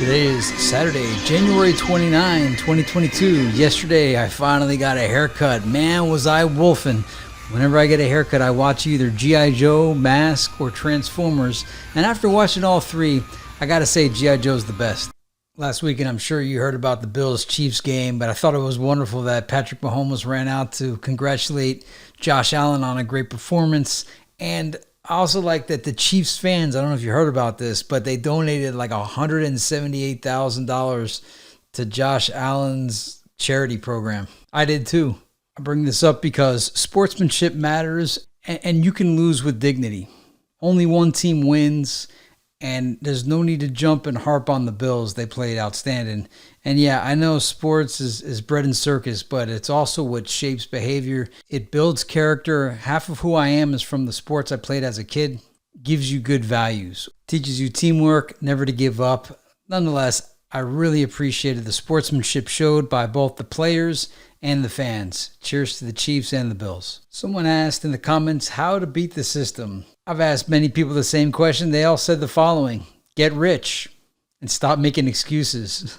Today is Saturday, January 29, 2022. Yesterday, I finally got a haircut. Man, was I wolfing. Whenever I get a haircut, I watch either G.I. Joe, Mask, or Transformers. And after watching all three, I gotta say G.I. Joe's the best. Last weekend, I'm sure you heard about the Bills-Chiefs game, but I thought it was wonderful that Patrick Mahomes ran out to congratulate Josh Allen on a great performance. And I also like that the Chiefs fans, I don't know if you heard about this, but they donated like $178,000 to Josh Allen's charity program. I did too. I bring this up because sportsmanship matters and you can lose with dignity. Only one team wins, and there's no need to jump and harp on the Bills. They played outstanding. And yeah, I know sports is bread and circus, but it's also what shapes behavior. It builds character. Half of who I am is from the sports I played as a kid. Gives you good values. Teaches you teamwork, never to give up. Nonetheless, I really appreciated the sportsmanship showed by both the players and the fans. Cheers to the Chiefs and the Bills. Someone asked in the comments how to beat the system. I've asked many people the same question. They all said the following: get rich and stop making excuses.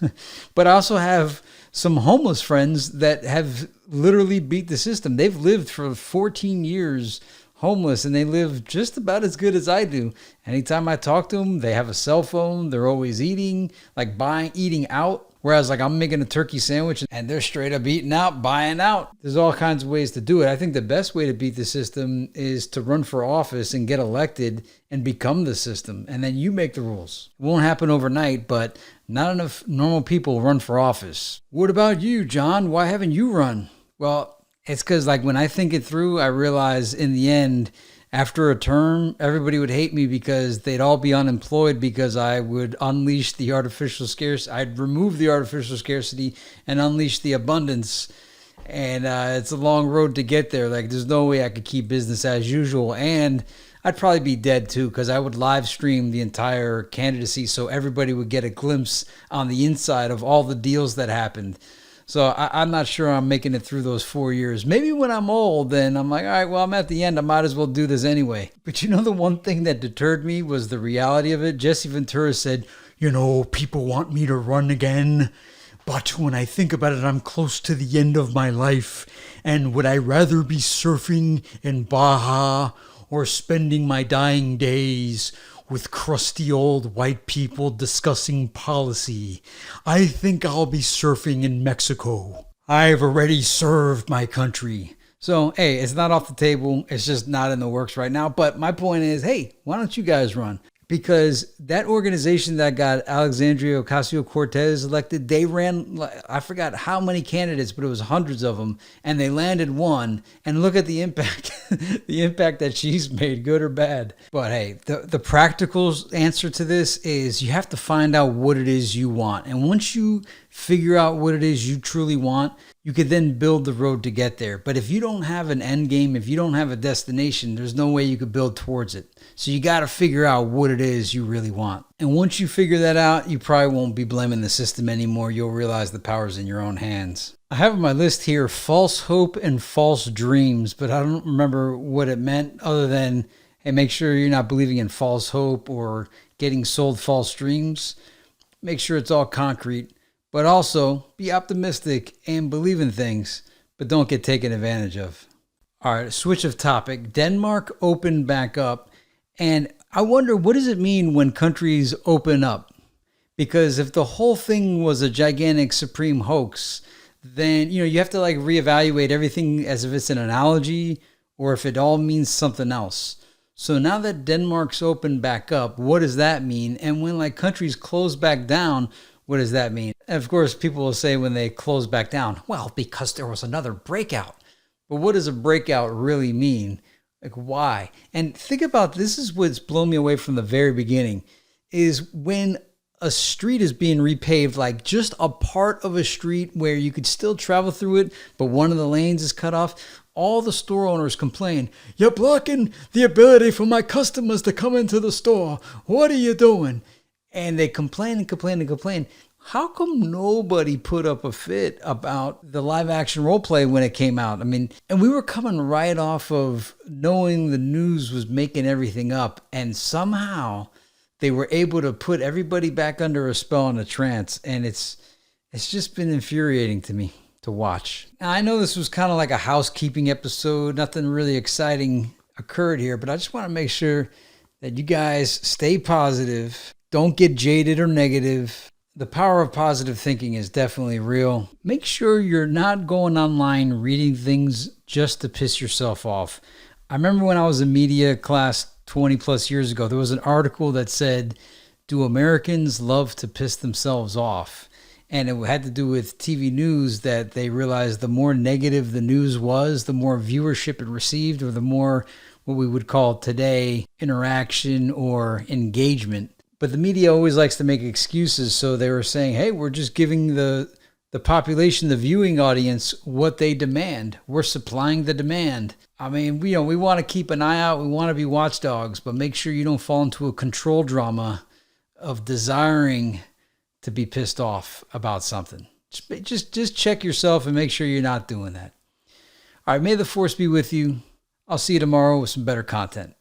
But I also have some homeless friends that have literally beat the system. They've lived for 14 years homeless, and they live just about as good as I do. Anytime I talk to them, they have a cell phone. They're always eating, like eating out. Whereas like I'm making a turkey sandwich and they're straight up eating out, buying out. There's all kinds of ways to do it. I think the best way to beat the system is to run for office and get elected and become the system. And then you make the rules. It won't happen overnight, but not enough normal people run for office. What about you, John? Why haven't you run? Well, it's because like when I think it through, I realize in the end, after a term, everybody would hate me because they'd all be unemployed because I would unleash the artificial scarcity. I'd remove the artificial scarcity and unleash the abundance. And it's a long road to get there. Like there's no way I could keep business as usual. And I'd probably be dead too because I would live stream the entire candidacy so everybody would get a glimpse on the inside of all the deals that happened. So I'm not sure I'm making it through those 4 years. Maybe when I'm old, then I'm like, all right, well, I'm at the end. I might as well do this anyway. But you know, the one thing that deterred me was the reality of it. Jesse Ventura said, people want me to run again. But when I think about it, I'm close to the end of my life. And would I rather be surfing in Baja or spending my dying days with crusty old white people discussing policy? I think I'll be surfing in Mexico. I've already served my country. So, hey, it's not off the table. It's just not in the works right now. But my point is, hey, why don't you guys run? Because that organization that got Alexandria Ocasio-Cortez elected, they ran, I forgot how many candidates, but it was hundreds of them, and they landed one. And look at the impact, the impact that she's made, good or bad. But hey, the practical answer to this is you have to find out what it is you want. And once you figure out what it is you truly want, you could then build the road to get there. But if you don't have an end game, if you don't have a destination, there's no way you could build towards it. So you got to figure out what it is you really want. And once you figure that out, you probably won't be blaming the system anymore. You'll realize the power's in your own hands. I have on my list here false hope and false dreams, but I don't remember what it meant other than, hey, make sure you're not believing in false hope or getting sold false dreams. Make sure it's all concrete. But also, be optimistic and believe in things, but don't get taken advantage of. All right, switch of topic. Denmark opened back up, and I wonder, what does it mean when countries open up? Because if the whole thing was a gigantic supreme hoax, then you have to like reevaluate everything as if it's an analogy or if it all means something else. So now that Denmark's opened back up, what does that mean? And when like countries close back down, what does that mean? And of course, people will say when they close back down, well, because there was another breakout. But what does a breakout really mean? Like, why? And think about this is what's blown me away from the very beginning, is when a street is being repaved, like just a part of a street where you could still travel through it, but one of the lanes is cut off, all the store owners complain, you're blocking the ability for my customers to come into the store. What are you doing? And they complain and complain and complain. How come nobody put up a fit about the live action role play when it came out? I mean, and we were coming right off of knowing the news was making everything up, and somehow they were able to put everybody back under a spell and a trance. And it's just been infuriating to me to watch. Now, I know this was kind of like a housekeeping episode. Nothing really exciting occurred here, but I just want to make sure that you guys stay positive. Don't get jaded or negative. The power of positive thinking is definitely real. Make sure you're not going online reading things just to piss yourself off. I remember when I was in media class 20 plus years ago, there was an article that said, "Do Americans love to piss themselves off?" And it had to do with TV news, that they realized the more negative the news was, the more viewership it received, or the more what we would call today interaction or engagement. But the media always likes to make excuses. So they were saying, hey, we're just giving the population, the viewing audience, what they demand. We're supplying the demand. I mean, we want to keep an eye out. We want to be watchdogs, but make sure you don't fall into a control drama of desiring to be pissed off about something. Just check yourself and make sure you're not doing that. All right, may the force be with you. I'll see you tomorrow with some better content.